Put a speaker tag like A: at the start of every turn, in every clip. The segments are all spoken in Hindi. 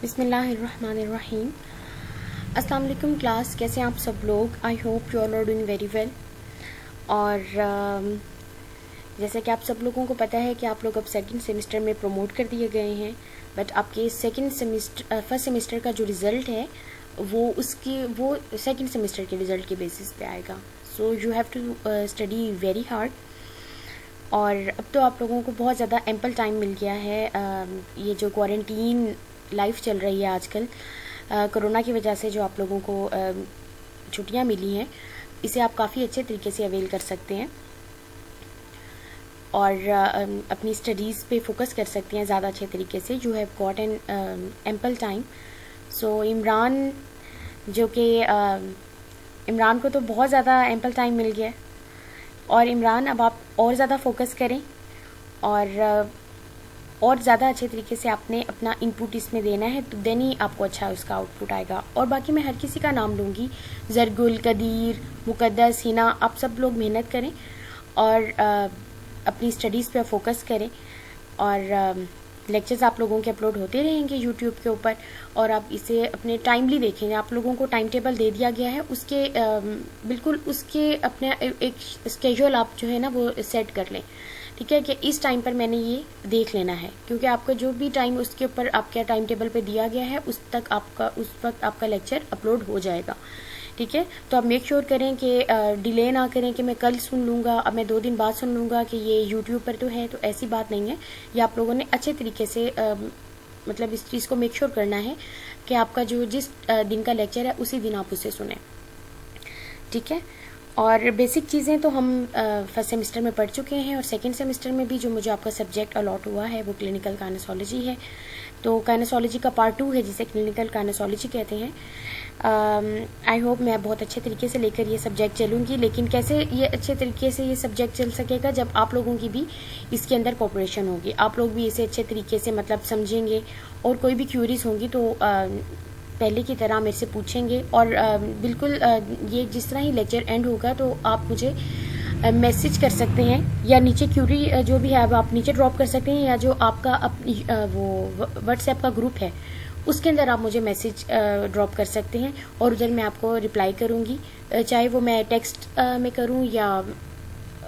A: बिस्मिल्लाहिर्रहमानिर्रहीम। अस्सलाम वालेकुम क्लास, कैसे हैं आप सब लोग। I hope you all are doing very well. और जैसे कि आप सब लोगों को पता है कि आप लोग अब सेकंड सेमेस्टर में प्रमोट कर दिए गए हैं, बट आपके फर्स्ट सेमेस्टर का जो रिज़ल्ट है वो सेकंड सेमेस्टर के रिज़ल्ट के बेसिस पे आएगा। So you have to study very hard. और अब तो आप लोगों को बहुत ज़्यादा एम्पल टाइम मिल गया है। ये जो क्वारंटीन लाइफ चल रही है आजकल कोरोना की वजह से, जो आप लोगों को छुट्टियां मिली हैं, इसे आप काफ़ी अच्छे तरीके से अवेल कर सकते हैं और अपनी स्टडीज़ पे फोकस कर सकते हैं ज़्यादा अच्छे तरीके से। You have got an ample time. So Imran, जो कि इमरान को तो बहुत ज़्यादा एम्पल टाइम मिल गया है, और इमरान अब आप और ज़्यादा फोकस करें और ज़्यादा अच्छे तरीके से आपने अपना इनपुट इसमें देना है, तो देन ही आपको अच्छा उसका आउटपुट आएगा। और बाकी मैं हर किसी का नाम लूँगी, जरगुल, कदीर, मुकद्दस, हिना, आप सब लोग मेहनत करें और अपनी स्टडीज़ पे फोकस करें। और लेक्चर्स आप लोगों के अपलोड होते रहेंगे यूट्यूब के ऊपर, और आप इसे अपने टाइमली देखेंगे। आप लोगों को टाइम टेबल दे दिया गया है, उसके बिल्कुल उसके अपने एक स्केड्यूल आप जो है ना वो सेट कर लें, ठीक है, कि इस टाइम पर मैंने ये देख लेना है, क्योंकि आपका जो भी टाइम उसके ऊपर आपके टाइम टेबल पे दिया गया है उस वक्त आपका लेक्चर अपलोड हो जाएगा, ठीक है। तो आप मेक श्योर करें कि डिले ना करें कि मैं कल सुन लूँगा, अब मैं 2 दिन बाद सुन लूँगा कि ये यूट्यूब पर तो है, तो ऐसी बात नहीं है। ये आप लोगों ने अच्छे तरीके से मतलब इस चीज़ को मेक श्योर करना है कि आपका जो जिस दिन का लेक्चर है उसी दिन आप उसे सुने, ठीक है। और बेसिक चीज़ें तो हम फर्स्ट सेमेस्टर में पढ़ चुके हैं, और सेकंड सेमेस्टर में भी जो मुझे आपका सब्जेक्ट अलॉट हुआ है वो क्लिनिकल काइनेसोलॉजी है। तो काइनेसोलॉजी का पार्ट 2 है, जिसे क्लिनिकल काइनेसोलॉजी कहते हैं। आई होप मैं बहुत अच्छे तरीके से लेकर ये सब्जेक्ट चलूँगी, लेकिन कैसे ये अच्छे तरीके से ये सब्जेक्ट चल सकेगा, जब आप लोगों की भी इसके अंदर कोऑपरेशन होगी, आप लोग भी इसे अच्छे तरीके से मतलब समझेंगे, और कोई भी क्यूरीज होंगी तो पहले की तरह मेरे से पूछेंगे। और बिल्कुल ये जिस तरह ही लेक्चर एंड होगा तो आप मुझे मैसेज कर सकते हैं, या नीचे क्यूरी जो भी है आप नीचे ड्रॉप कर सकते हैं, या जो आपका वो व्हाट्सएप का ग्रुप है उसके अंदर आप मुझे मैसेज ड्रॉप कर सकते हैं, और उधर मैं आपको रिप्लाई करूँगी, चाहे वो मैं टेक्स्ट में करूँ या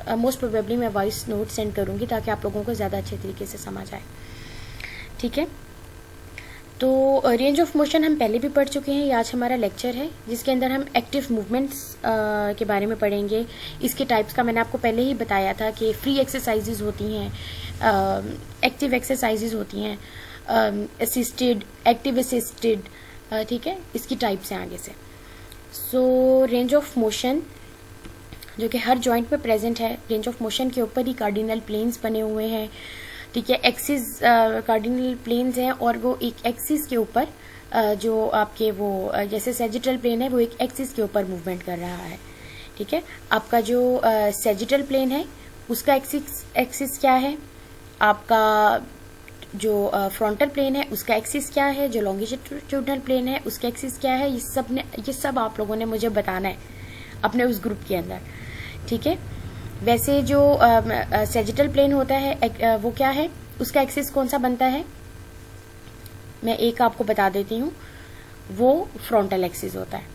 A: मोस्ट प्रोबेबली मैं वॉइस नोट सेंड करूँगी, ताकि आप लोगों को ज़्यादा अच्छे तरीके से समझ आए, ठीक है। तो रेंज ऑफ मोशन हम पहले भी पढ़ चुके हैं। ये आज हमारा लेक्चर है जिसके अंदर हम एक्टिव मूवमेंट्स के बारे में पढ़ेंगे। इसके टाइप्स का मैंने आपको पहले ही बताया था कि फ्री एक्सरसाइजेज होती हैं, एक्टिव एक्सरसाइजेज होती हैं, असिस्टेड, एक्टिव असिस्टेड, ठीक है। इसकी टाइप्स हैं आगे से। सो रेंज ऑफ मोशन जो कि हर जॉइंट में प्रेजेंट है, रेंज ऑफ मोशन के ऊपर ही कार्डिनल प्लेन्स बने हुए हैं, ठीक है। एक्सिस कार्डिनल प्लेन्स हैं, और वो एक एक्सिस के ऊपर जो आपके वो जैसे सैजिटल प्लेन है वो एक एक्सिस के ऊपर मूवमेंट कर रहा है, ठीक है। आपका जो सैजिटल प्लेन है उसका एक्सिस क्या है, आपका जो फ्रंटल प्लेन है उसका एक्सिस क्या है, जो लॉन्गिट्यूडनल प्लेन है उसका एक्सिस क्या है, ये सब आप लोगों ने मुझे बताना है अपने उस ग्रुप के अंदर, ठीक है। वैसे जो सैजिटल प्लेन होता है वो क्या है, उसका एक्सिस कौन सा बनता है, मैं एक आपको बता देती हूँ, वो फ्रंटल एक्सिस होता है,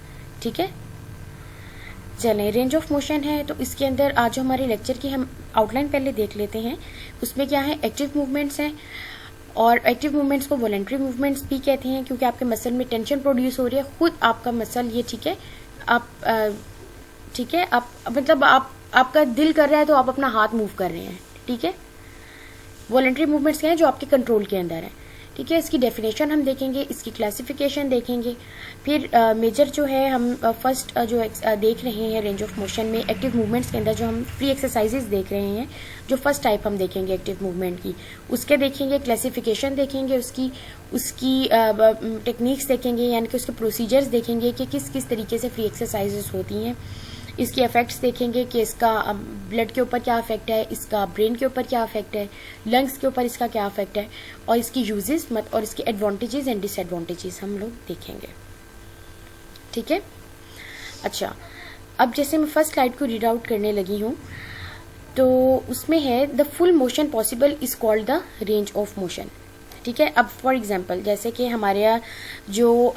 A: ठीक है। चलें, रेंज ऑफ मोशन है तो इसके अंदर आज जो हमारे लेक्चर की हम आउटलाइन पहले देख लेते हैं। उसमें क्या है, एक्टिव मूवमेंट्स हैं, और एक्टिव मूवमेंट्स को वॉलंटरी मूवमेंट्स भी कहते हैं, क्योंकि आपके मसल में टेंशन प्रोड्यूस हो रही है, खुद आपका मसल ये, ठीक है, आप ठीक है, आप मतलब आपका दिल कर रहा है तो आप अपना हाथ मूव कर रहे हैं, ठीक है। वॉलंटरी मूवमेंट्स क्या है, जो आपके कंट्रोल के अंदर है, ठीक है। इसकी डेफिनेशन हम देखेंगे, इसकी क्लासिफिकेशन देखेंगे, फिर मेजर जो है हम फर्स्ट जो देख रहे हैं रेंज ऑफ मोशन में एक्टिव मूवमेंट्स के अंदर जो हम फ्री एक्सरसाइजेज देख रहे हैं, जो फर्स्ट टाइप हम देखेंगे एक्टिव मूवमेंट की, उसके देखेंगे, क्लासिफिकेशन देखेंगे, उसकी टेक्निक्स देखेंगे, यानी कि उसके प्रोसीजर्स देखेंगे कि किस किस तरीके से फ्री एक्सरसाइजेज होती हैं। इसके इफेक्ट्स देखेंगे कि इसका ब्लड के ऊपर क्या इफेक्ट है, इसका ब्रेन के ऊपर क्या इफेक्ट है, लंग्स के ऊपर इसका क्या इफेक्ट है, और इसकी यूजेस और इसके एडवांटेजेस एंड डिसएडवांटेजेस हम लोग देखेंगे, ठीक है। अच्छा, अब जैसे मैं फर्स्ट स्लाइड को रीड आउट करने लगी हूँ, तो उसमें है the full motion possible is called the range of motion, ठीक है। अब फॉर एग्जांपल जैसे कि हमारे यहाँ जो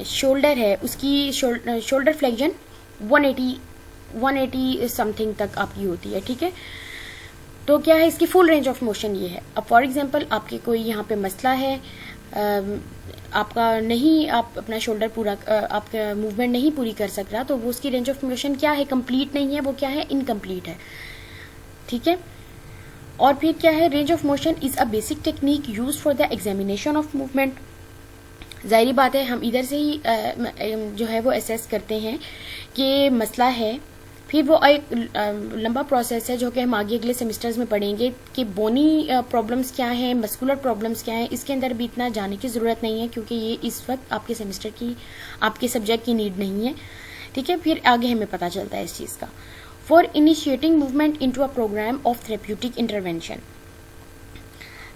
A: शोल्डर है उसकी शोल्डर फ्लेक्शन 180 समथिंग तक आपकी होती है, ठीक है। तो क्या है, इसकी फुल रेंज ऑफ मोशन ये है। अब फॉर एग्जांपल आपके कोई यहाँ पे मसला है, आपका नहीं, आप अपना शोल्डर पूरा आपका मूवमेंट नहीं पूरी कर सक रहा, तो वो उसकी रेंज ऑफ मोशन क्या है, कंप्लीट नहीं है, वो क्या है, इनकम्प्लीट है, ठीक है। और फिर क्या है, range of motion is a basic technique use for the examination of movement. जाहिर बात है हम इधर से ही जो है वो असेस करते हैं कि मसला है। फिर वो एक लंबा प्रोसेस है जो कि हम आगे अगले सेमेस्टर्स में पढ़ेंगे कि बोनी प्रॉब्लम्स क्या हैं, मस्कुलर प्रॉब्लम्स क्या हैं। इसके अंदर भी इतना जाने की ज़रूरत नहीं है क्योंकि ये इस वक्त आपके सेमेस्टर की, आपके सब्जेक्ट की नीड नहीं है, ठीक है। फिर आगे हमें पता चलता है इस चीज़ का। For initiating movement into a programme of therapeutic intervention,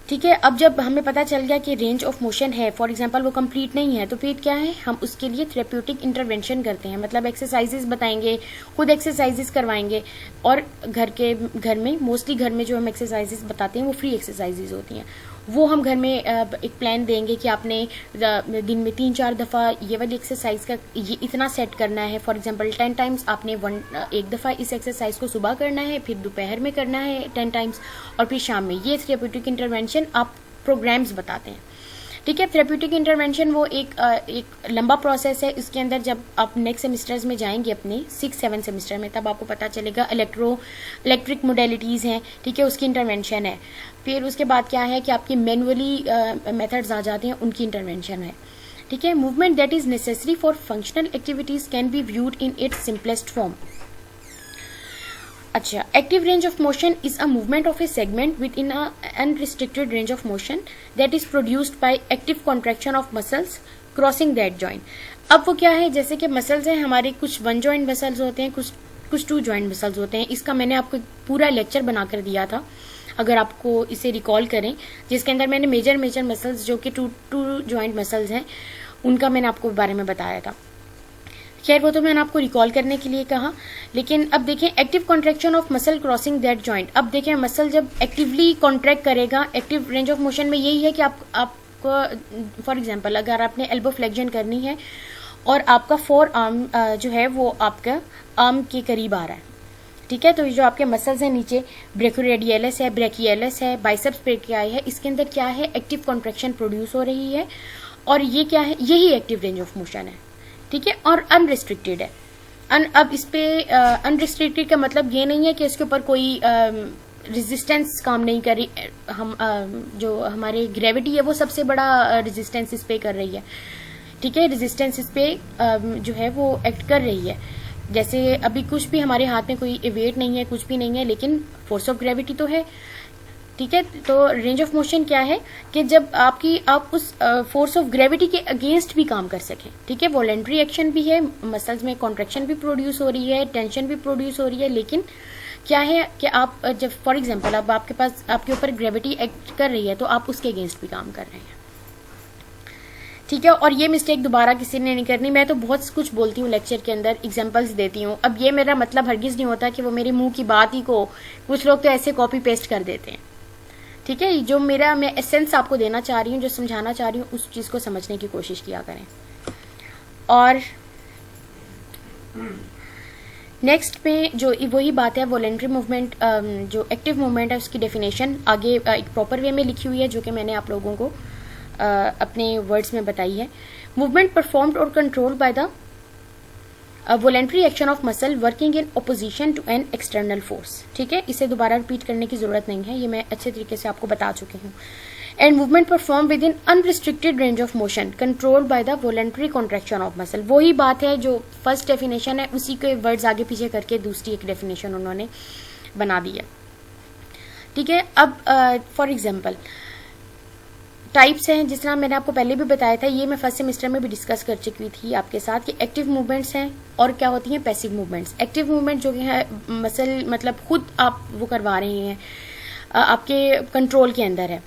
A: ठीक है। अब जब हमें पता चल गया कि रेंज ऑफ मोशन है, फॉर एग्जांपल वो कंप्लीट नहीं है, तो फिर क्या है, हम उसके लिए थेरेप्यूटिक इंटरवेंशन करते हैं, मतलब एक्सरसाइजेस बताएंगे, खुद एक्सरसाइजेस करवाएंगे। और घर में मोस्टली घर में जो हम एक्सरसाइजेस बताते हैं वो फ्री एक्सरसाइजेस होती हैं। वो हम घर में एक प्लान देंगे कि आपने दिन में 3-4 दफ़ा ये वाली एक्सरसाइज का ये इतना सेट करना है। फॉर एग्जांपल 10 टाइम्स आपने एक दफ़ा इस एक्सरसाइज को सुबह करना है, फिर दोपहर में करना है 10 टाइम्स, और फिर शाम में। ये थेरेप्यूटिक इंटरवेंशन आप प्रोग्राम्स बताते हैं, ठीक है। थेरेप्यूटिक इंटरवेंशन वो एक लंबा प्रोसेस है। इसके अंदर जब आप नेक्स्ट सेमेस्टर्स में जाएंगे अपने 6-7 सेमेस्टर में, तब आपको पता चलेगा इलेक्ट्रिक मोडेलिटीज़ हैं, ठीक है, उसकी इंटरवेंशन है। फिर उसके बाद क्या है कि आपकी मैनुअली मेथड्स आ जाते हैं, उनकी इंटरवेंशन है, ठीक है। Movement that is necessary for functional activities can be viewed in its simplest form. अच्छा, active range of motion is a movement of a segment within a unrestricted range of motion that is produced by active contraction of muscles crossing that joint. अब वो क्या है, जैसे कि मसल्स हैं हमारे, कुछ 1 जॉइंट मसल्स होते हैं, कुछ 2 जॉइंट मसल्स होते हैं। इसका मैंने आपको पूरा लेक्चर बनाकर दिया था, अगर आपको इसे रिकॉल करें, जिसके अंदर मैंने मेजर मसल्स जो कि 2 जॉइंट मसल्स हैं उनका मैंने आपको बारे में बताया था। खैर वो तो मैंने आपको रिकॉल करने के लिए कहा। लेकिन अब देखें, active contraction of muscle crossing that joint. अब देखें, मसल जब एक्टिवली कॉन्ट्रैक्ट करेगा, एक्टिव रेंज ऑफ मोशन में यही है कि आपको फॉर एग्जांपल अगर आपने एल्बो फ्लेक्शन करनी है और आपका फोर आर्म जो है वो आपका आर्म के करीब आ रहा है, ठीक है, तो जो आपके मसल्स हैं नीचे, ब्रेकियोरेडियलिस है, ब्रेकियलिस है, बाइसेप्स ब्रेकियाई है, इसके अंदर क्या है, एक्टिव कॉन्ट्रैक्शन प्रोड्यूस हो रही है। और ये क्या है, यही एक्टिव रेंज ऑफ मोशन है, ठीक है, और अनरिस्ट्रिक्टेड है। अब इस पे अनरिस्ट्रिक्टेड का मतलब ये नहीं है कि इसके ऊपर कोई रेजिस्टेंस काम नहीं कर रही। हम जो हमारे ग्रेविटी है वो सबसे बड़ा रेजिस्टेंस इस पे कर रही है, ठीक है, रेजिस्टेंस इस पे जो है वो एक्ट कर रही है। जैसे अभी कुछ भी हमारे हाथ में कोई वेट नहीं है, कुछ भी नहीं है, लेकिन फोर्स ऑफ ग्रेविटी तो है, ठीक है। तो रेंज ऑफ मोशन क्या है कि जब आप उस फोर्स ऑफ ग्रेविटी के अगेंस्ट भी काम कर सकें, ठीक है। वॉलेंट्री एक्शन भी है, मसल्स में कॉन्ट्रैक्शन भी प्रोड्यूस हो रही है, टेंशन भी प्रोड्यूस हो रही है, लेकिन क्या है कि आप जब फॉर एग्जांपल अब आपके ऊपर ग्रेविटी एक्ट कर रही है तो आप उसके अगेंस्ट भी काम कर रहे हैं, ठीक है। और ये मिस्टेक दोबारा किसी ने नहीं करनी। मैं तो बहुत कुछ बोलती हूँ लेक्चर के अंदर, एग्जांपल्स देती हूँ। अब ये मेरा मतलब हरगिज नहीं होता कि वो मेरे मुंह की बात ही को कुछ लोग तो ऐसे कॉपी पेस्ट कर देते हैं, ठीक है। जो मैं एसेंस आपको देना चाह रही हूँ, जो समझाना चाह रही हूँ, उस चीज को समझने की कोशिश किया करें। और नेक्स्ट पे जो वही बात है, वॉलेंट्री मूवमेंट, जो एक्टिव मूवमेंट है उसकी डेफिनेशन आगे एक प्रॉपर वे में लिखी हुई है, जो कि मैंने आप लोगों को अपने वर्ड्स में बताई है। मूवमेंट परफॉर्म्ड और controlled by the voluntary action of muscle working in opposition to an external force, ठीक है। इसे दोबारा रिपीट करने की जरूरत नहीं है, ये मैं अच्छे तरीके से आपको बता चुकी हूँ। And movement perform with in unrestricted range of motion controlled by the voluntary contraction of muscle. वही बात है जो फर्स्ट डेफिनेशन है, उसी के वर्ड्स आगे पीछे करके दूसरी एक डेफिनेशन उन्होंने बना दी है, ठीक है। अब फॉर एग्जाम्पल टाइप्स हैं, जिस तरह मैंने आपको पहले भी बताया था, ये मैं फर्स्ट सेमेस्टर में भी डिस्कस कर चुकी थी आपके साथ कि एक्टिव मूवमेंट्स हैं और क्या होती हैं, पैसिव मूवमेंट्स। एक्टिव मूवमेंट जो है मसल मतलब खुद आप वो करवा रहे हैं, आपके कंट्रोल के अंदर है,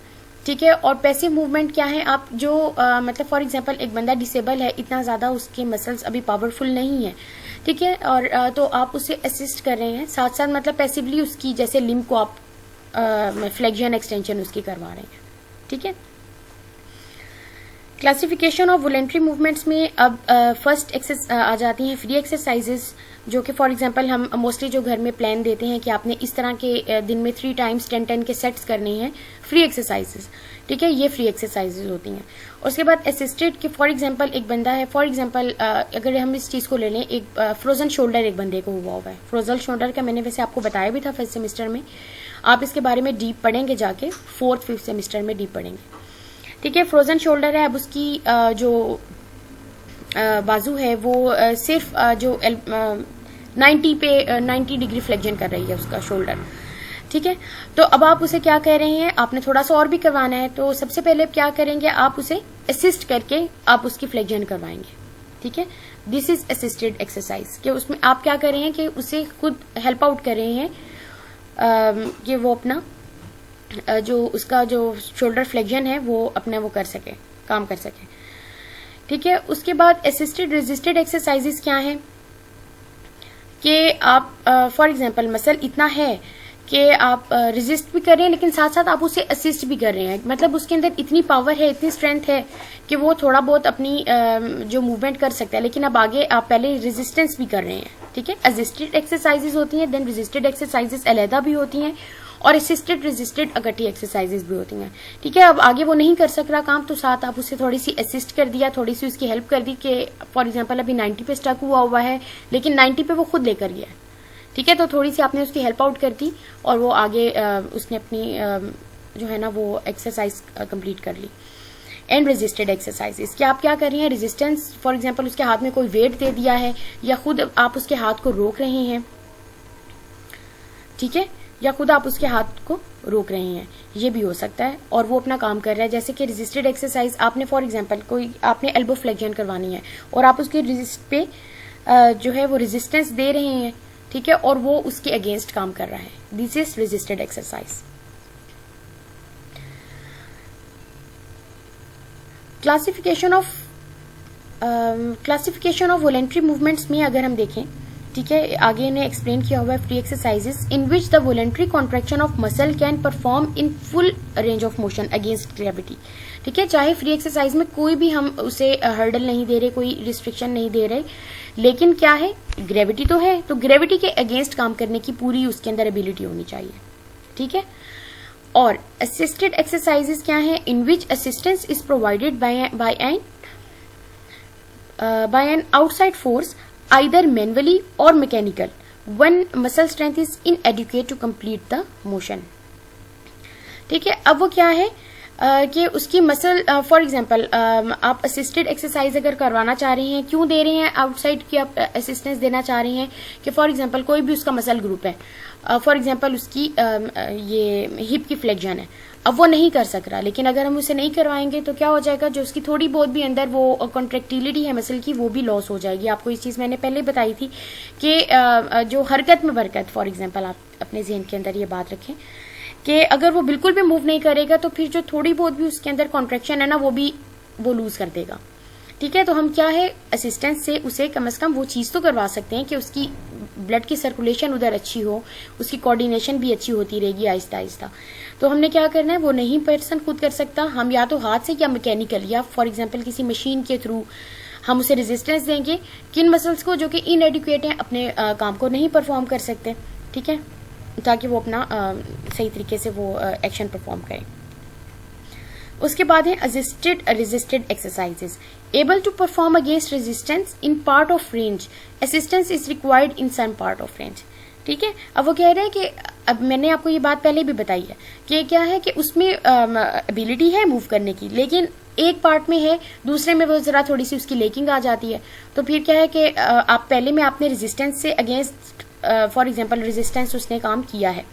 A: ठीक है। और पैसिव मूवमेंट क्या है, आप जो मतलब फॉर एग्जांपल एक बंदा डिसेबल है, इतना ज्यादा उसके मसल्स अभी पावरफुल नहीं है, ठीक है, और तो आप उसे असिस्ट कर रहे हैं, साथ साथ मतलब पैसिवली उसकी जैसे लिम्ब को आप फ्लेक्शन एक्सटेंशन उसकी करवा रहे हैं, ठीक है। क्लासिफिकेशन ऑफ वॉलेंट्री मूवमेंट्स में अब फर्स्ट आ जाती हैं फ्री एक्सरसाइजेस, जो कि फॉर एग्जांपल हम मोस्टली जो घर में प्लान देते हैं कि आपने इस तरह के दिन में 3 टाइम्स 10-10 के सेट्स करने हैं फ्री एक्सरसाइजेस, ठीक है, ये फ्री एक्सरसाइजेस होती हैं। और उसके बाद असिस्टेड कि फॉर एग्जांपल एक बंदा है, फॉर एग्जांपल अगर हम इस चीज़ को ले लें, एक फ्रोजन शोल्डर एक बंदे को हुआ है। फ्रोजन शोल्डर का मैंने वैसे आपको बताया भी था फर्स्ट सेमेस्टर में, आप इसके बारे में डीप पढ़ेंगे जाके 4th-5th सेमेस्टर में डीप पढ़ेंगे, ठीक है। फ्रोजन शोल्डर है, अब उसकी जो बाजू है वो सिर्फ जो 90 डिग्री फ्लेक्शन कर रही है उसका शोल्डर, ठीक है। तो अब आप उसे क्या कह रहे हैं, आपने थोड़ा सा और भी करवाना है, तो सबसे पहले क्या करेंगे, आप उसे असिस्ट करके आप उसकी फ्लेक्शन करवाएंगे, ठीक है। दिस इज असिस्टेड एक्सरसाइज, कि उसमें आप क्या कर रहे हैं कि उसे खुद हेल्प आउट कर रहे हैं कि वो अपना जो उसका जो शोल्डर फ्लेक्शन है वो अपना वो कर सके, काम कर सके, ठीक है। उसके बाद असिस्टेड रेजिस्टेड एक्सरसाइजेस क्या है कि आप फॉर एग्जांपल मसल इतना है कि आप रेजिस्ट भी कर रहे हैं लेकिन साथ साथ आप उसे असिस्ट भी कर रहे हैं, मतलब उसके अंदर इतनी पावर है, इतनी स्ट्रेंथ है कि वो थोड़ा बहुत अपनी जो मूवमेंट कर सकता है, लेकिन अब आगे आप पहले रेजिस्टेंस भी कर रहे हैं, ठीक है। असिस्टेड एक्सरसाइजेस होती हैं, देन रेजिस्टेड एक्सरसाइजेस अलहदा भी होती हैं, और असिस्टेड रेजिस्टेड इकट्ठी एक्सरसाइजेस भी होती हैं, ठीक है। अब आगे वो नहीं कर सक रहा काम, तो साथ आप उसे थोड़ी सी असिस्ट कर दिया, थोड़ी सी उसकी हेल्प कर दी कि फॉर एग्जांपल अभी 90 पे स्टक हुआ है लेकिन 90 पे वो खुद लेकर गया है, ठीक है। तो थोड़ी सी आपने उसकी हेल्प आउट कर दी और वो आगे उसने अपनी जो है ना वो एक्सरसाइज कंप्लीट कर ली। एंड रेजिस्टेड एक्सरसाइजेस कि आप क्या कर रही हैं, रेजिस्टेंस फॉर एग्जांपल उसके हाथ में कोई वेट दे दिया है या खुद आप उसके हाथ को रोक रहे हैं, ठीक है, या खुद आप उसके हाथ को रोक रहे हैं, ये भी हो सकता है, और वो अपना काम कर रहा है। जैसे कि रेजिस्टेड एक्सरसाइज आपने फॉर एग्जांपल कोई आपने एल्बो फ्लेक्शन करवानी है और आप उसके रेजिस्ट पे जो है वो रेजिस्टेंस दे रहे हैं, ठीक है, और वो उसके अगेंस्ट काम कर रहा है, this is resisted exercise. Classification of voluntary movements में अगर हम देखें, ठीक है, आगे ने एक्सप्लेन किया हुआ है free exercises in which the voluntary contraction of muscle can perform in full range of motion against gravity, ठीक है। चाहे फ्री एक्सरसाइज में कोई भी हम उसे हर्डल नहीं दे रहे, कोई रिस्ट्रिक्शन नहीं दे रहे, लेकिन क्या है, ग्रेविटी तो है, तो ग्रेविटी के अगेंस्ट काम करने की पूरी उसके अंदर एबिलिटी होनी चाहिए, ठीक है। और असिस्टेड एक्सरसाइजेस क्या है, in which assistance is provided by an outside force either manually or mechanical when muscle strength is inadequate to complete the motion, ठीक है। अब वो क्या है कि उसकी मसल फॉर एग्जांपल आप असिस्टेड एक्सरसाइज अगर करवाना चाह रहे हैं, क्यों दे रहे हैं आउटसाइड की आप असिस्टेंस देना चाह रहे हैं कि फॉर एग्जांपल कोई भी उसका मसल ग्रुप है, फॉर एग्जांपल उसकी ये हिप की फ्लेक्शन है, अब वो नहीं कर सक रहा, लेकिन अगर हम उसे नहीं करवाएंगे तो क्या हो जाएगा, जो उसकी थोड़ी बहुत भी अंदर वो कॉन्ट्रेक्टिलिटी है मसल की वो भी लॉस हो जाएगी। आपको इस चीज मैंने पहले बताई थी कि जो हरकत में बरकत, फॉर एग्जांपल आप अपने जहन के अंदर ये बात रखें कि अगर वो बिल्कुल भी मूव नहीं करेगा तो फिर जो थोड़ी बहुत भी उसके अंदर कॉन्ट्रैक्शन है ना वो लूज कर देगा, ठीक है। तो हम क्या है, असिस्टेंस से उसे कम से कम वो चीज तो करवा सकते हैं कि उसकी ब्लड की सर्कुलेशन उधर अच्छी हो, उसकी कोऑर्डिनेशन भी अच्छी होती रहेगी आहिस्ता आहिस्ता। तो हमने क्या करना है, वो नहीं पर्सन खुद कर सकता, हम या तो हाथ से या मैकेनिकल या फॉर एग्जांपल किसी मशीन के थ्रू हम उसे रेजिस्टेंस देंगे किन मसल्स को जो कि इनएडिक्वेट हैं, अपने काम को नहीं परफॉर्म कर सकते, ठीक है, ताकि वो अपना सही तरीके से वो एक्शन परफॉर्म करें। उसके बाद है assisted resisted exercises able to perform against resistance in part of range, assistance is required in some part of range, ठीक है। अब वो कह रहे हैं कि अब मैंने आपको ये बात पहले भी बताई है कि क्या है कि उसमें एबिलिटी है मूव करने की, लेकिन एक पार्ट में है, दूसरे में वो जरा थोड़ी सी उसकी लेकिंग आ जाती है, तो फिर क्या है कि आप पहले में आपने रेजिस्टेंस से अगेंस्ट फॉर एग्जांपल रेजिस्टेंस उसने काम किया है,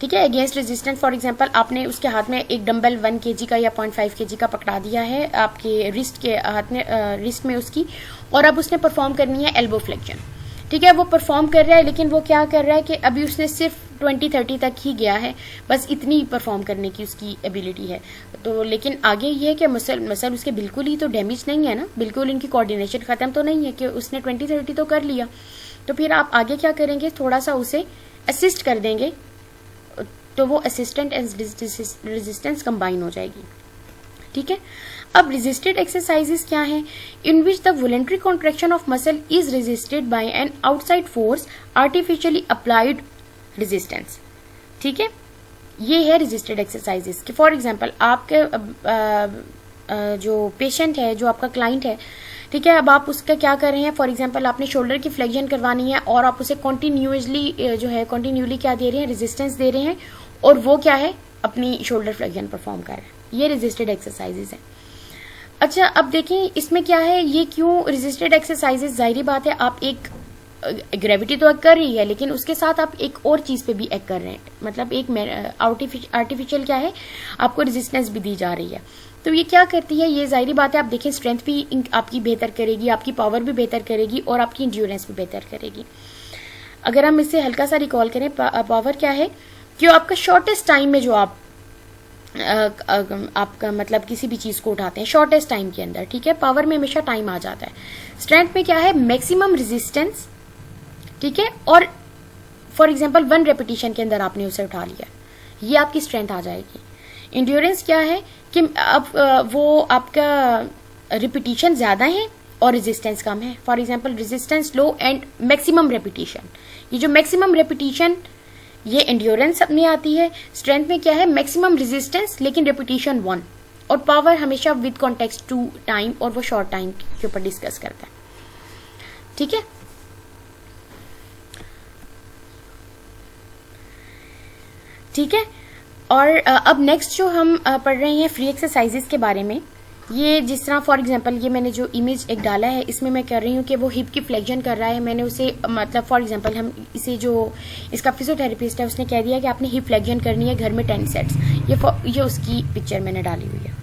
A: ठीक है, अगेंस्ट रेजिस्टेंस फॉर एग्जांपल आपने उसके हाथ में एक डंबल 1 kg का या 0.5 kg का पकड़ा दिया है आपके रिस्ट के हाथ में, रिस्ट में उसकी, और अब उसने परफॉर्म करनी है एल्बो फ्लेक्शन, ठीक है। वो परफॉर्म कर रहा है, लेकिन वो क्या कर रहा है कि अभी उसने सिर्फ 20-30 तक ही गया है, बस इतनी परफॉर्म करने की उसकी एबिलिटी है। तो लेकिन आगे ये है कि मसल उसके बिल्कुल ही तो डैमेज नहीं है ना, बिल्कुल इनकी कोऑर्डिनेशन खत्म तो नहीं है कि उसने 20-30 तो कर लिया, तो फिर आप आगे क्या करेंगे, थोड़ा सा उसे असिस्ट कर देंगे तो वो असिस्टेंट एंड रेजिस्टेंस कंबाइन हो जाएगी। ठीक है, अब रेजिस्टेड एक्सरसाइजेस क्या है? In which the voluntary contraction of muscle is resisted by an outside force artificially applied resistance. ठीक है, ये है रेजिस्टेड एक्सरसाइजेस कि फॉर एग्जांपल आपके जो पेशेंट है, जो आपका क्लाइंट है, ठीक है, अब आप उसका क्या कर रहे हैं, फॉर एग्जांपल आपने शोल्डर की फ्लेक्शन करवानी है और आप उसे कंटिन्यूअसली जो है कंटिन्यूअली क्या दे रहे हैं, रेजिस्टेंस दे रहे हैं, और वो क्या है, अपनी शोल्डर फ्लेक्शन परफॉर्म कर रहे हैं। ये रेजिस्टेड एक्सरसाइजेस है। अच्छा, अब देखें इसमें क्या है, ये क्यों रेजिस्टेड एक्सरसाइजेस? जाहिर बात है, आप एक ग्रेविटी तो एक्ट कर रही है, लेकिन उसके साथ आप एक और चीज पे भी एक्ट कर रहे हैं, मतलब एक आर्टिफिशियल क्या है, आपको रेजिस्टेंस भी दी जा रही है। तो ये क्या करती है, ये जाहिर बात है, आप देखें स्ट्रेंथ भी आपकी बेहतर करेगी, आपकी पावर भी बेहतर करेगी और आपकी इंड्योरेंस भी बेहतर करेगी। अगर हम इससे हल्का सा रिकॉल करें, पावर क्या है कि आपका शॉर्टेस्ट टाइम में जो आपका मतलब किसी भी चीज को उठाते हैं शॉर्टेस्ट टाइम के अंदर, ठीक है, पावर में हमेशा टाइम आ जाता है। स्ट्रेंथ में क्या है, मैक्सिमम रेजिस्टेंस, ठीक है, और फॉर एग्जांपल 1 रेपिटेशन के अंदर आपने उसे उठा लिया, ये आपकी स्ट्रेंथ आ जाएगी। इंड्योरेंस क्या है कि अब वो आपका रिपीटिशन ज्यादा है और रेजिस्टेंस कम है। For example resistance low and maximum repetition, ये जो मैक्सिमम रेपिटेशन ये एंड्योरेंस में आती है। स्ट्रेंथ में क्या है, मैक्सिमम रेजिस्टेंस लेकिन रेपिटेशन 1, और पावर हमेशा विद कॉन्टेक्स्ट टू टाइम, और वो शॉर्ट टाइम के ऊपर डिस्कस करता है। ठीक है, ठीक है, और अब नेक्स्ट जो हम पढ़ रहे हैं फ्री एक्सरसाइजेस के बारे में। ये जिस तरह फॉर एग्जांपल ये मैंने जो इमेज एक डाला है, इसमें मैं कर रही हूँ कि वो हिप की फ्लेक्शन कर रहा है, मैंने उसे मतलब फॉर एग्जांपल हम इसे जो इसका फिजियोथेरेपिस्ट है उसने कह दिया कि आपने हिप फ्लेक्शन करनी है घर में 10 सेट्स, ये उसकी पिक्चर मैंने डाली हुई है।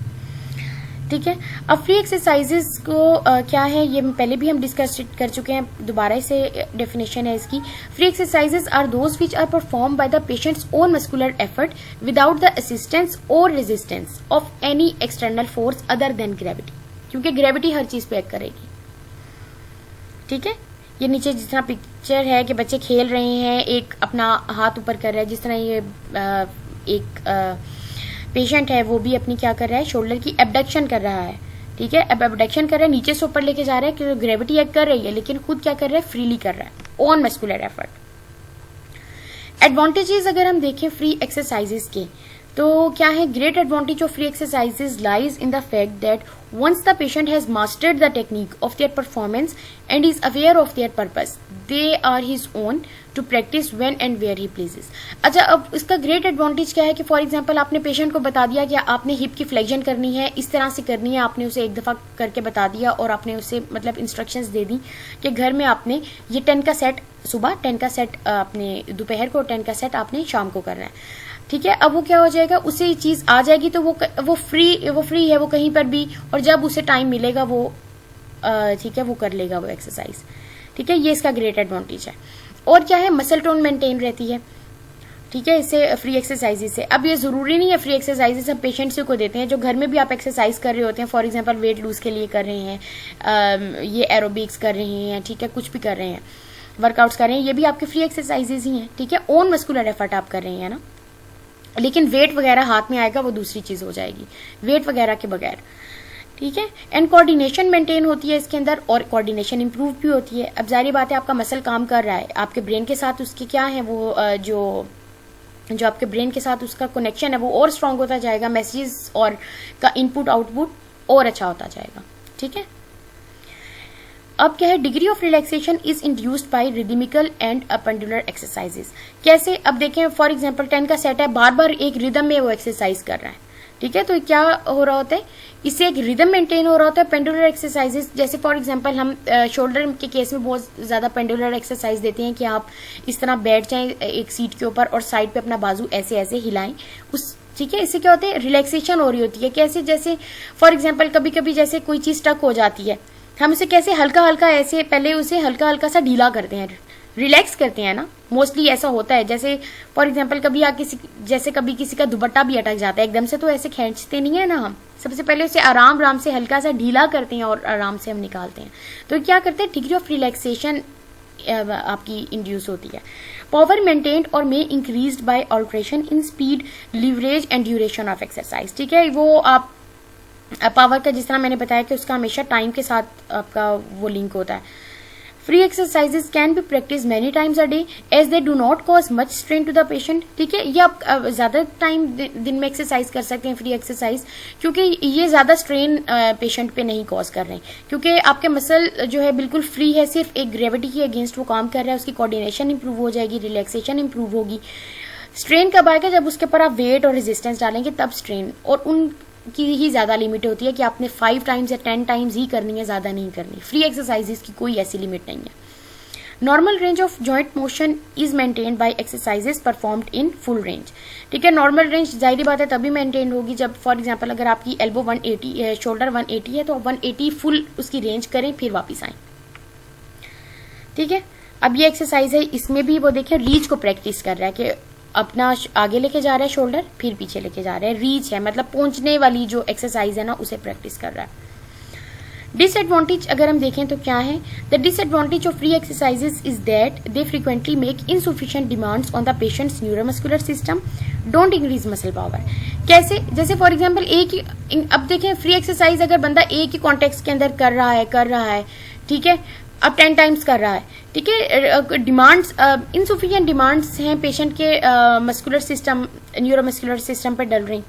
A: ठीक है, अब फ्री एक्सरसाइजेस को क्या है, ये पहले भी हम डिस्कस कर चुके हैं, दोबारा से डेफिनेशन है इसकी। Free exercises are those which are perform by the patient's own muscular effort without the assistance और resistance of any external force other than gravity, क्योंकि ग्रेविटी हर चीज पे एक्ट करेगी। ठीक है, ये नीचे जिस तरह पिक्चर है कि बच्चे खेल रहे हैं, एक अपना हाथ ऊपर कर रहा है, जिस तरह ये एक पेशेंट है वो भी अपनी क्या कर रहा है, शोल्डर की एबडक्शन कर रहा है। ठीक है, अब एबडक्शन कर रहा है, नीचे से ऊपर लेके जा रहा है, क्योंकि ग्रेविटी एक्ट कर रही है, लेकिन खुद क्या कर रहा है, फ्रीली कर रहा है, ऑन मस्कुलर एफर्ट। एडवांटेजेस अगर हम देखें फ्री एक्सरसाइजेस के, तो क्या है, great advantage of free exercises lies in the fact that once the patient has mastered the technique of their performance and is aware of their purpose, they are his own to practice when and where he pleases। अच्छा, अब इसका ग्रेट एडवांटेज क्या है कि फॉर एग्जांपल आपने पेशेंट को बता दिया कि आपने हिप की फ्लेक्शन करनी है, इस तरह से करनी है, आपने उसे एक दफा करके बता दिया और आपने उसे मतलब इंस्ट्रक्शंस दे दी कि घर में आपने ये 10 का सेट सुबह, 10 का सेट आपने दोपहर को, 10 का सेट आपने शाम को करना है। ठीक है, अब वो क्या हो जाएगा, उसे ये चीज आ जाएगी, तो वो फ्री है, वो कहीं पर भी, और जब उसे टाइम मिलेगा वो ठीक है वो कर लेगा वो एक्सरसाइज। ठीक है, ये इसका ग्रेट एडवांटेज है। और क्या है, मसल टोन मेंटेन रहती है। ठीक है, इससे फ्री एक्सरसाइजेज से, अब ये जरूरी नहीं है फ्री एक्सरसाइजेज हम पेशेंट्स को देते हैं, जो घर में भी आप एक्सरसाइज कर रहे होते हैं, फॉर एग्जांपल वेट लूज के लिए कर रहे हैं, ये एरोबिक्स कर रहे हैं, ठीक है, कुछ भी कर रहे हैं, वर्कआउट्स कर रहे हैं, ये भी आपके फ्री एक्सरसाइजेज ही हैं। ठीक है, ओन मस्कुलर एफर्ट आप कर रहे हैं ना, लेकिन वेट वगैरह हाथ में आएगा वो दूसरी चीज हो जाएगी, वेट वगैरह के बगैर। ठीक है, एंड कोऑर्डिनेशन मेंटेन होती है इसके अंदर, और कोऑर्डिनेशन इंप्रूव भी होती है। अब जाहिर बात है आपका मसल काम कर रहा है, आपके ब्रेन के साथ उसकी क्या है वो जो आपके ब्रेन के साथ उसका कनेक्शन है वो और स्ट्रांग होता जाएगा, मैसेजेस और का इनपुट आउटपुट और अच्छा होता जाएगा। ठीक है, अब क्या है, degree of relaxation is induced by rhythmical and pendular exercises. कैसे, अब देखें फॉर एग्जांपल 10 का सेट है, बार बार एक रिदम में वो एक्सरसाइज कर रहा है। ठीक है, तो क्या हो रहा होता है, इससे एक रिदम मेंटेन हो रहा होता है। पेंडुलर एक्सरसाइजेस जैसे फॉर एग्जांपल हम शोल्डर के केस में बहुत ज्यादा पेंडुलर एक्सरसाइज देते हैं कि आप इस तरह बैठ जाएं एक सीट के ऊपर और साइड पे अपना बाजू ऐसे ऐसे हिलाएं उस। ठीक है, इससे क्या होता है, रिलैक्सेशन हो रही होती है। कैसे, जैसे फॉर एग्जांपल कभी कभी जैसे कोई चीज स्टक हो जाती है, हम उसे कैसे हल्का हल्का ऐसे पहले उसे हल्का हल्का सा ढीला करते हैं, रिलैक्स करते हैं ना, मोस्टली ऐसा होता है। जैसे फॉर एग्जांपल कभी कभी किसी का दुपट्टा भी अटक जाता है, एकदम से तो ऐसे खींचते नहीं है ना, हम सबसे पहले उसे आराम आराम से हल्का सा ढीला करते हैं और आराम से हम निकालते हैं। तो क्या करते हैं, डिग्री ऑफ रिलैक्सेशन आपकी इंड्यूस होती है। पावर मेंटेन्ड और may increased by alteration in speed, leverage and duration of exercise. ठीक है, वो आप पावर का जिस तरह मैंने बताया कि उसका हमेशा टाइम के साथ आपका वो लिंक होता है। Free exercises can be practice many times a day as they do not cause much strain to the patient. ठीक है, ये आप ज्यादा टाइम दिन में एक्सरसाइज कर सकते हैं फ्री एक्सरसाइज, क्योंकि ये ज्यादा स्ट्रेन पेशेंट पे नहीं कॉज कर रहे हैं, क्योंकि आपके मसल जो है बिल्कुल फ्री है, सिर्फ एक ग्रेविटी के अगेंस्ट वो काम कर रहा है। उसकी कोऑर्डिनेशन इंप्रूव हो जाएगी, रिलैक्सेशन इंप्रूव होगी। स्ट्रेन कब आएगा? जब उसके ऊपर आप वेट और रेजिस्टेंस डालेंगे तब स्ट्रेन, और उनकी ही ज्यादा लिमिट होती है कि आपने 5 टाइम्स या 10 टाइम्स ही करनी है, ज्यादा नहीं करनी। फ्री एक्सरसाइजेस की कोई ऐसी लिमिट नहीं है। Normal range of joint motion is maintained by exercises performed in full range. ठीक है, नॉर्मल रेंज जाहिर बात है तभी मेंटेन होगी जब फॉर एग्जांपल अगर आपकी एल्बो 180 है, शोल्डर 180 है, तो 180 फुल उसकी रेंज करें फिर वापस आए। ठीक है, अब ये एक्सरसाइज है, इसमें भी वो देखें रीच को प्रैक्टिस कर रहा है कि अपना आगे लेके जा रहा है शोल्डर, फिर पीछे लेके जा रहा है। रीच है मतलब पहुंचने वाली जो एक्सरसाइज है ना, उसे प्रैक्टिस कर रहा है। डिसएडवांटेज अगर हम देखें तो क्या है? The disadvantage of free exercises is that they frequently make insufficient demands on the patients neuromuscular system, don't increase muscle power. कैसे? जैसे फॉर एग्जांपल अब देखें फ्री एक्सरसाइज अगर बंदा एक ही कॉन्टेक्स्ट के अंदर कर रहा है, ठीक है, अब 10 टाइम्स कर रहा है, ठीक है, डिमांड्स इनसफिशिएंट डिमांड्स हैं पेशेंट के मस्कुलर सिस्टम, न्यूरोमस्कुलर सिस्टम पर डल रही।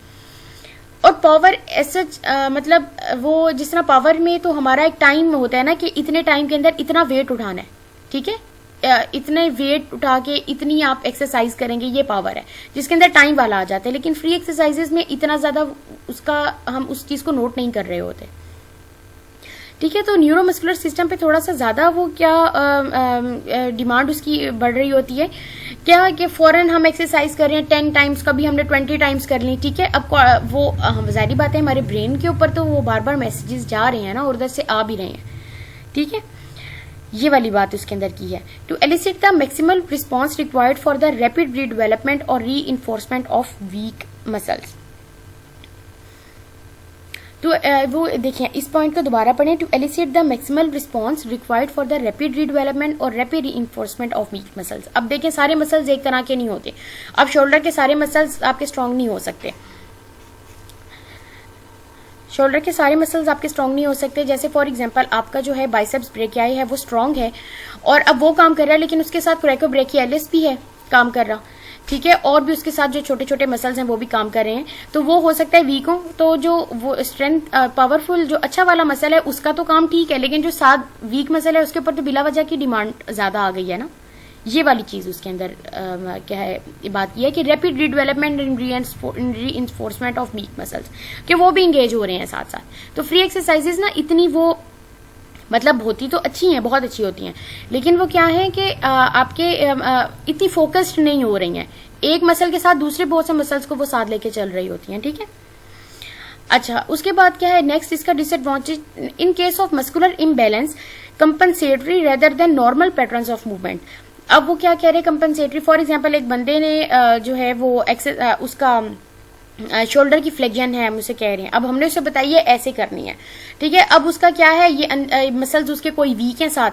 A: और पावर ऐसा मतलब वो जिस तरह पावर में तो हमारा एक टाइम होता है ना कि इतने टाइम के अंदर इतना वेट उठाना है, ठीक है, इतने वेट उठा के इतनी आप एक्सरसाइज करेंगे, ये पावर है जिसके अंदर टाइम वाला आ जाता है। लेकिन फ्री एक्सरसाइजेस में इतना ज्यादा उसका हम उस चीज को नोट नहीं कर रहे होते। ठीक है, तो न्यूरोमस्कुलर सिस्टम पे थोड़ा सा ज्यादा वो क्या डिमांड उसकी बढ़ रही होती है क्या कि फौरन हम एक्सरसाइज कर रहे हैं 10 टाइम्स, कभी हमने 20 टाइम्स कर ली। ठीक है, अब वो जाहिर बात है हमारे ब्रेन के ऊपर तो वो बार बार मैसेजेस जा रहे हैं ना, और उधर से आ भी रहे हैं। ठीक है, ये वाली बात उसके अंदर की है। To elicit the maximal response required for the rapid redevelopment और री इन्फोर्समेंट ऑफ वीक मसल्स। तो वो देखिए इस पॉइंट को दोबारा पढ़ें। To elicit the maximal response required for the rapid redevelopment और rapid reinforcement of weak muscles. अब देखें सारे मसल्स एक तरह के नहीं होते। अब शोल्डर के सारे मसल्स आपके स्ट्रांग नहीं हो सकते, शोल्डर के सारे मसल्स आपके स्ट्रांग नहीं हो सकते। जैसे फॉर एग्जांपल आपका जो है बाइसेप्स ब्रेकियाई है वो स्ट्रांग है और अब वो काम कर रहा है, लेकिन उसके साथ कोरेकोब्रेकियालिस भी है काम कर रहा, ठीक है, और भी उसके साथ जो छोटे छोटे मसल्स हैं वो भी काम कर रहे हैं, तो वो हो सकता है वीक हो। तो जो वो स्ट्रेंथ पावरफुल जो अच्छा वाला मसल है उसका तो काम ठीक है, लेकिन जो साथ वीक मसल है उसके ऊपर तो बिला वजह की डिमांड ज्यादा आ गई है ना। ये वाली चीज उसके अंदर क्या है, बात यह है कि rapid redevelopment and reinforcement of weak muscles कि वो भी इंगेज हो रहे हैं साथ साथ। तो फ्री एक्सरसाइजेज ना इतनी वो मतलब होती तो अच्छी हैं, बहुत अच्छी होती हैं, लेकिन वो क्या है कि आपके इतनी फोकस्ड नहीं हो रही हैं। एक मसल के साथ दूसरे बहुत से मसल्स को वो साथ लेके चल रही होती हैं। ठीक है, अच्छा उसके बाद क्या है नेक्स्ट इसका disadvantage. In case of muscular imbalance compensatory rather than normal patterns of movement. अब वो क्या कह रहे हैं कंपनसेटरी, फॉर एग्जाम्पल एक बंदे ने जो है वो उसका शोल्डर की फ्लेक्शन है, हम उसे कह रहे हैं, अब हमने उसे बताई है ऐसे करनी है। ठीक है, अब उसका क्या है ये मसल्स उसके कोई वीक हैं साथ,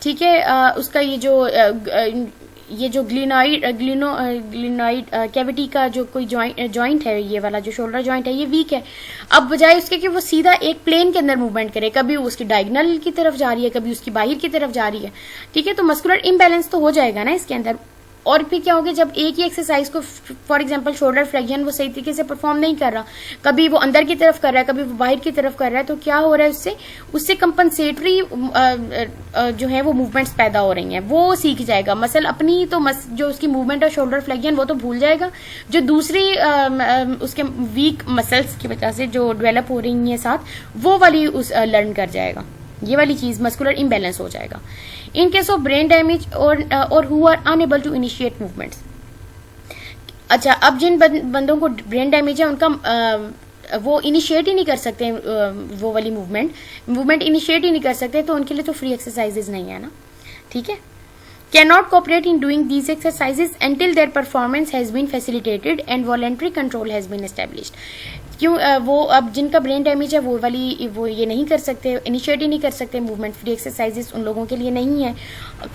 A: ठीक है, उसका ये जो ग्लिनोइड कैविटी का जो कोई जॉइंट है, ये वाला जो शोल्डर जॉइंट है ये वीक है। अब बजाय उसके कि वो सीधा एक प्लेन के अंदर मूवमेंट करे, कभी वो उसकी डायगोनल की तरफ जा रही है, कभी उसकी बाहर की तरफ जा रही है। ठीक है, तो मस्कुलर इम्बैलेंस तो हो जाएगा ना इसके अंदर। और फिर क्या होगा जब एक ही एक्सरसाइज को फॉर एग्जांपल शोल्डर फ्लेक्शन वो सही तरीके से परफॉर्म नहीं कर रहा, कभी वो अंदर की तरफ कर रहा है, कभी वो बाहर की तरफ कर रहा है, तो क्या हो रहा है उससे कंपनसेटरी जो है वो मूवमेंट्स पैदा हो रही हैं, वो सीख जाएगा मसल अपनी। तो जो उसकी मूवमेंट है शोल्डर फ्लेक्शन वो तो भूल जाएगा, जो दूसरी उसके वीक मसल्स की वजह से जो डेवलप हो रही है साथ वो वाली लर्न कर जाएगा। ये वाली चीज मस्कुलर इम्बैलेंस हो जाएगा। In case of brain damage और who are unable to initiate movements. अच्छा, अब जिन बंदों को ब्रेन डैमेज है उनका वो इनिशिएट ही नहीं कर सकते, वो वाली मूवमेंट इनिशिएट ही नहीं कर सकते, तो उनके लिए तो फ्री एक्सरसाइजेज नहीं है ना। ठीक है, cannot cooperate in doing these exercises until their performance has been facilitated and voluntary control has been established. क्यों वो अब जिनका ब्रेन डैमेज है वो ये नहीं कर सकते, इनिशिएट ही नहीं कर सकते मूवमेंट फ्री एक्सरसाइजेस उन लोगों के लिए नहीं है।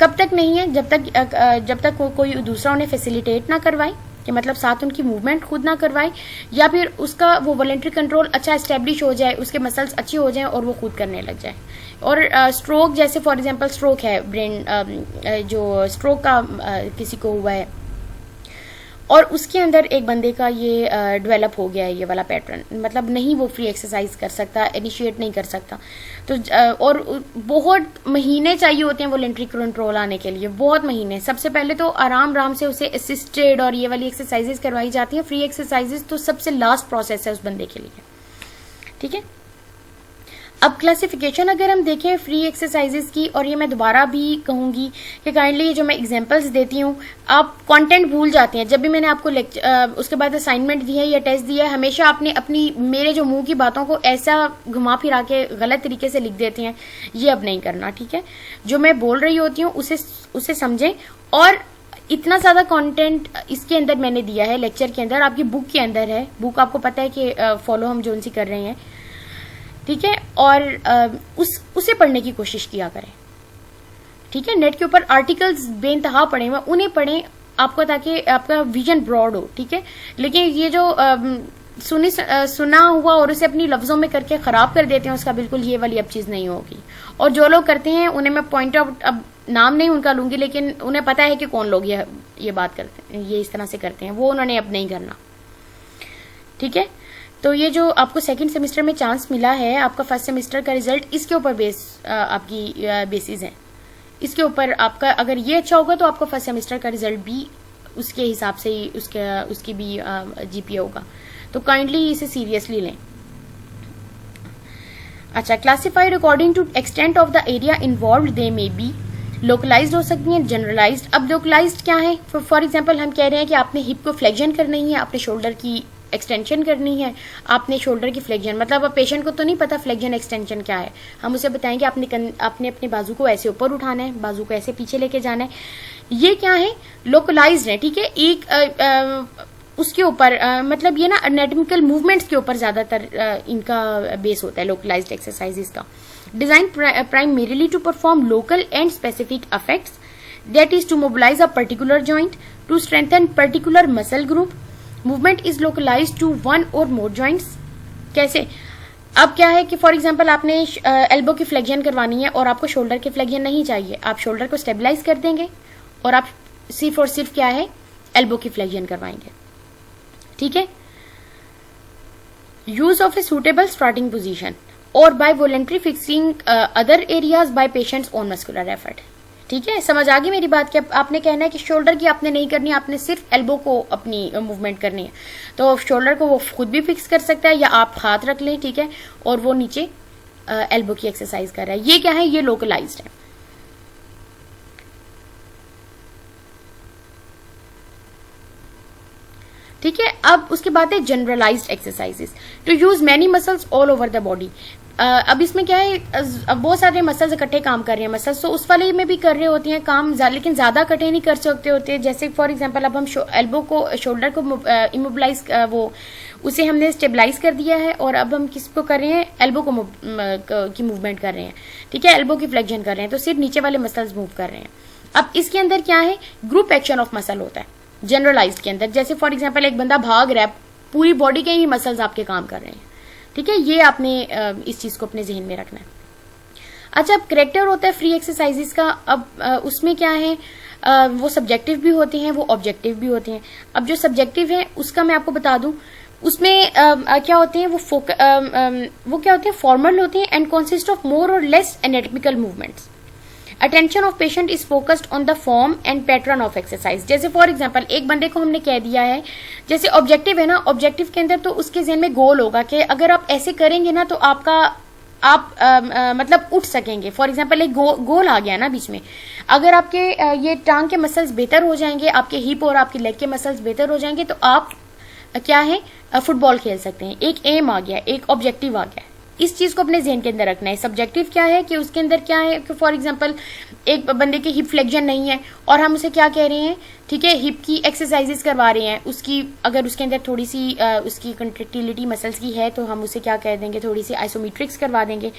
A: कब तक नहीं है? जब तक कोई दूसरा उन्हें फैसिलिटेट ना करवाए, कि मतलब साथ उनकी मूवमेंट खुद ना करवाए, या फिर उसका वो वॉलंटरी कंट्रोल अच्छा एस्टेब्लिश हो जाए, उसके मसल्स अच्छे हो जाएं और वो खुद करने लग जाए। और स्ट्रोक जैसे फॉर एग्जांपल स्ट्रोक है, ब्रेन जो स्ट्रोक का किसी को हुआ है और उसके अंदर एक बंदे का ये डेवलप हो गया है ये वाला पैटर्न, मतलब नहीं वो फ्री एक्सरसाइज कर सकता, इनिशिएट नहीं कर सकता, तो और बहुत महीने चाहिए होते हैं वॉलंटरी कंट्रोल आने के लिए, बहुत महीने। सबसे पहले तो आराम से उसे असिस्टेड और ये वाली एक्सरसाइजेस करवाई जाती हैं। फ्री एक्सरसाइजेस तो सबसे लास्ट प्रोसेस है उस बंदे के लिए, ठीक है। अब क्लासिफिकेशन अगर हम देखें फ्री एक्सरसाइजेस की, और ये मैं दोबारा भी कहूंगी कि काइंडली जो मैं एग्जांपल्स देती हूँ आप कंटेंट भूल जाते हैं। जब भी मैंने आपको उसके बाद असाइनमेंट दी है या टेस्ट दिया है, हमेशा आपने अपनी मेरे जो मुंह की बातों को ऐसा घुमा फिरा के गलत तरीके से लिख देते हैं, ये अब नहीं करना, ठीक है। जो मैं बोल रही होती हूँ उसे समझें। और इतना ज्यादा कंटेंट इसके अंदर मैंने दिया है लेक्चर के अंदर, आपकी बुक के अंदर है। बुक आपको पता है कि फॉलो हम जोन सी कर रहे हैं, ठीक है। और उसे पढ़ने की कोशिश किया करें, ठीक है। नेट के ऊपर आर्टिकल्स बेइंतहा पढ़े हुए उन्हें पढ़ें आपको, ताकि आपका विजन ब्रॉड हो, ठीक है। लेकिन ये जो सुना हुआ और उसे अपनी लफ्जों में करके खराब कर देते हैं, उसका बिल्कुल ये वाली अब चीज नहीं होगी। और जो लोग करते हैं उन्हें मैं पॉइंट आउट, अब नाम नहीं उनका लूंगी, लेकिन उन्हें पता है कि कौन लोग ये बात करते हैं, ये इस तरह से करते हैं, वो उन्होंने अब नहीं करना, ठीक है। तो ये जो आपको सेकंड सेमेस्टर में चांस मिला है, आपका फर्स्ट सेमेस्टर का रिजल्ट इसके ऊपर आपकी बेसिस है। इसके ऊपर आपका अगर ये अच्छा होगा तो आपका फर्स्ट सेमेस्टर का रिजल्ट भी उसके हिसाब से ही उसकी भी जीपीए होगा। तो काइंडली इसे सीरियसली लें। अच्छा, classified according to extent of the area involved, they may be localised हो सकती हैं, जनरलाइज्ड। अब लोकलाइज्ड क्या है? फॉर एग्जांपल हम कह रहे हैं कि आपने हिप को फ्लेक्शन करनी है, आपने शोल्डर की एक्सटेंशन करनी है, आपने शोल्डर की फ्लेक्शन, मतलब अब पेशेंट को तो नहीं पता फ्लेक्शन एक्सटेंशन क्या है, हम उसे बताएंगे आपने अपने बाजू को ऐसे ऊपर उठाना है, बाजू को ऐसे पीछे लेके जाना है। ये क्या है? लोकलाइज्ड है, ठीक है। एक उसके ऊपर मतलब ये ना एनाटॉमिकल मूवमेंट्स के ऊपर ज्यादातर इनका बेस होता है लोकलाइज्ड एक्सरसाइजेस का। Design primarily to perform local and specific effects, that is to mobilise a particular joint, to strengthen particular muscle group. Movement is localised to one or more joints. कैसे? अब क्या है कि फॉर एग्जांपल आपने एल्बो की फ्लेक्शन करवानी है और आपको शोल्डर की फ्लेक्शन नहीं चाहिए, आप शोल्डर को स्टेबलाइज कर देंगे और आप सिर्फ और सिर्फ क्या है, एल्बो की फ्लेक्शन करवाएंगे, ठीक है। Use of a suitable starting position और by voluntary fixing other areas by patient's own muscular effort, ठीक है। समझ आ गई मेरी बात? कि आपने कहना है कि शोल्डर की आपने नहीं करनी, आपने सिर्फ एल्बो को अपनी मूवमेंट करनी है, तो शोल्डर को वो खुद भी फिक्स कर सकता है या आप हाथ रख लें, ठीक है, और वो नीचे एल्बो की एक्सरसाइज कर रहा है। ये क्या है? ये लोकलाइज्ड है। ठीक है। अब उसके बाद है generalised exercises to use many muscles all over the body. अब इसमें क्या है, अब बहुत सारे मसल्स इकट्ठे काम कर रहे हैं मसल्स, तो उस वाले में भी कर रहे होते हैं काम, लेकिन ज्यादा इकट्ठे नहीं कर सकते होते। जैसे फॉर एग्जांपल अब हम एल्बो को, शोल्डर को इमोबिलाइज, वो उसे हमने स्टेबलाइज कर दिया है, और अब हम किसको कर रहे हैं, एल्बो को की मूवमेंट कर रहे हैं, ठीक है, एल्बो की फ्लेक्शन कर रहे हैं, तो सिर्फ नीचे वाले मसल्स मूव कर रहे हैं। अब इसके अंदर क्या है, ग्रुप एक्शन ऑफ मसल होता है जनरलाइज्ड के अंदर। जैसे फॉर एग्जांपल एक बंदा भाग रहा है, पूरी बॉडी के ही मसल्स आपके काम कर रहे हैं, ठीक है। ये आपने इस चीज को अपने जहन में रखना है। अच्छा, अब करेक्टर होता है फ्री एक्सरसाइजेस का। अब उसमें क्या है, वो सब्जेक्टिव भी होते हैं, वो ऑब्जेक्टिव भी होते हैं। अब जो सब्जेक्टिव है उसका मैं आपको बता दूं, उसमें क्या होते हैं, वो क्या होते हैं, फॉर्मल होते हैं एंड कंसिस्ट ऑफ मोर और less anatomical movements. Attention of patient is focused on the form and pattern of exercise. जैसे फॉर एग्जांपल एक बंदे को हमने कह दिया है, जैसे ऑब्जेक्टिव है ना, ऑब्जेक्टिव के अंदर तो उसके ज़हन में गोल होगा कि अगर आप ऐसे करेंगे ना तो आप मतलब उठ सकेंगे। फॉर एग्जांपल एक गोल आ गया ना बीच में, अगर आपके ये टांग के मसल्स बेहतर हो जाएंगे, आपके हिप और आपकी लेग के मसल्स बेहतर हो जाएंगे, तो आप क्या है, फुटबॉल खेल सकते हैं। एक एम आ गया, एक ऑब्जेक्टिव आ गया, इस चीज को अपने जहन के अंदर रखना है। सब्जेक्टिव क्या है कि उसके अंदर क्या है कि फॉर एग्जांपल एक बंदे की हिप फ्लेक्शन नहीं है और हम उसे क्या कह रहे हैं, ठीक है, हिप की एक्सरसाइजेस करवा रहे हैं, उसकी अगर उसके अंदर थोड़ी सी उसकी कंट्रेक्टिलिटी मसल्स की है तो हम उसे क्या कह देंगे, थोड़ी सी आइसोमेट्रिक्स करवा देंगे।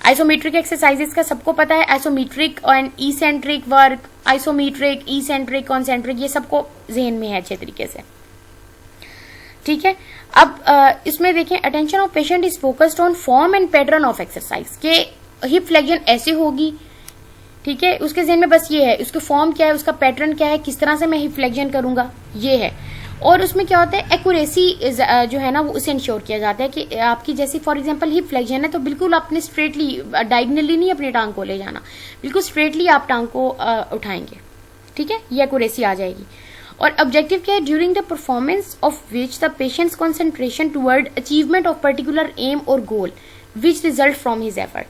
A: आइसोमेट्रिक एक्सरसाइजेस का सबको पता है, isometric and eccentric work, isometric, eccentric, concentric, ये सबको जहन में है अच्छे तरीके से, ठीक है। अब इसमें देखें, attention of patient is focused on form and pattern of exercise, के हिप फ्लेक्शन ऐसे होगी, ठीक है, उसके जहन में बस ये है, उसकी फॉर्म क्या है, उसका पैटर्न क्या है, किस तरह से मैं हिप फ्लेक्शन करूंगा, ये है। और उसमें क्या होता है, एक्यूरेसी जो है ना वो उसे इंश्योर किया जाता है कि आपकी जैसी फॉर एग्जांपल हिप फ्लेक्शन है तो बिल्कुल आपने स्ट्रेटली, डायगनली नहीं अपनी टांग को ले जाना, बिल्कुल स्ट्रेटली आप टांग को उठाएंगे, ठीक है, ये एक्यूरेसी आ जाएगी। और ऑब्जेक्टिव क्या है, during the performance of which the patient's concentration toward achievement of particular aim और goal which result from his effort,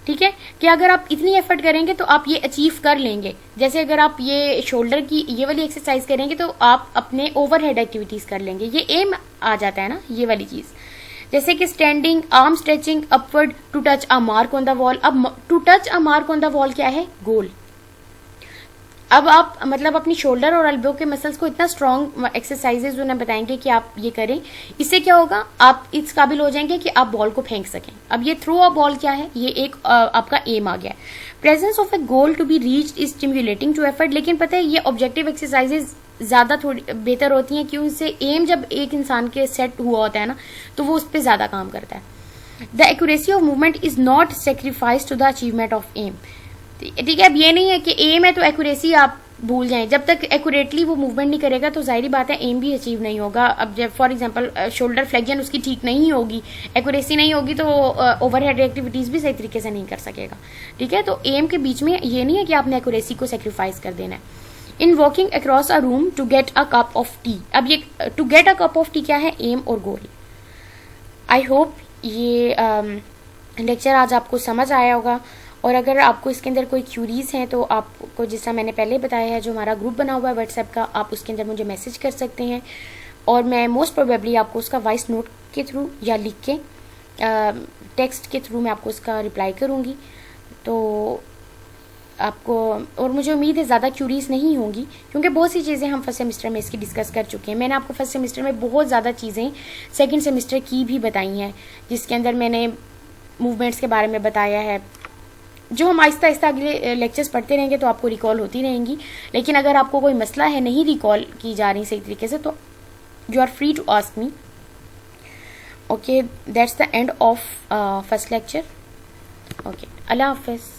A: ठीक है, कि अगर आप इतनी एफर्ट करेंगे तो आप ये अचीव कर लेंगे। जैसे अगर आप ये शोल्डर की ये वाली एक्सरसाइज करेंगे तो आप अपने ओवरहेड एक्टिविटीज कर लेंगे, ये एम आ जाता है ना, ये वाली चीज। जैसे कि standing, arm stretching upward to touch a mark on the wall. अब to touch a mark on the wall क्या है, गोल। अब आप मतलब अपनी शोल्डर और एल्बो के मसल्स को इतना स्ट्रॉन्ग एक्सरसाइजेज उन्हें बताएंगे कि आप ये करें, इससे क्या होगा, आप इस काबिल हो जाएंगे कि आप बॉल को फेंक सकें। अब ये थ्रो अ बॉल क्या है, ये एक आपका एम आ गया। Presence of a goal to be reached is stimulating to effort. लेकिन पता है ये ऑब्जेक्टिव एक्सरसाइजेज ज्यादा थोड़ी बेहतर होती हैं, क्यों, इससे एम जब एक इंसान के सेट हुआ होता है ना तो वो उस पर ज्यादा काम करता है। The accuracy of movement is not sacrifice to the achievement of aim, ठीक है। अब ये नहीं है कि एम है तो एक्यूरेसी आप भूल जाएं, जब तक एक्यूरेटली वो मूवमेंट नहीं करेगा तो जाहिर बात है एम भी अचीव नहीं होगा। अब जब फॉर एग्जांपल शोल्डर फ्लेक्शन उसकी ठीक नहीं होगी, एक्यूरेसी नहीं होगी, तो ओवरहेड एक्टिविटीज भी सही तरीके से नहीं कर सकेगा, ठीक है। तो एम के बीच में ये नहीं है कि आपने एक्यूरेसी को सेक्रीफाइस कर देना है। In walking across a room to get a cup of tea, अब ये to get a cup of tea क्या है, एम और गोल। आई होप ये लेक्चर आज आपको समझ आया होगा, और अगर आपको इसके अंदर कोई क्यूरीज हैं तो आपको, जैसा मैंने पहले बताया है, जो हमारा ग्रुप बना हुआ है व्हाट्सएप का, आप उसके अंदर मुझे मैसेज कर सकते हैं और मैं मोस्ट प्रोबेबली आपको उसका वॉइस नोट के थ्रू या लिख के टेक्स्ट के थ्रू मैं आपको उसका रिप्लाई करूँगी। तो आपको, और मुझे उम्मीद है ज़्यादा क्यूरीज नहीं होंगी, क्योंकि बहुत सी चीज़ें हम फर्स्ट सेमेस्टर में इसकी डिस्कस कर चुके हैं। मैंने आपको फर्स्ट सेमेस्टर में बहुत ज़्यादा चीज़ें सेकेंड सेमेस्टर की भी बताई हैं, जिसके अंदर मैंने मूवमेंट्स के बारे में बताया है, जो हम आहिस्ता आहिस्ता अगले लेक्चर्स पढ़ते रहेंगे तो आपको रिकॉल होती रहेंगी। लेकिन अगर आपको कोई मसला है, नहीं रिकॉल की जा रही सही तरीके से, तो you are free to ask me. Okay, that's the end of first lecture. Okay, अल्लाह हाफिज़।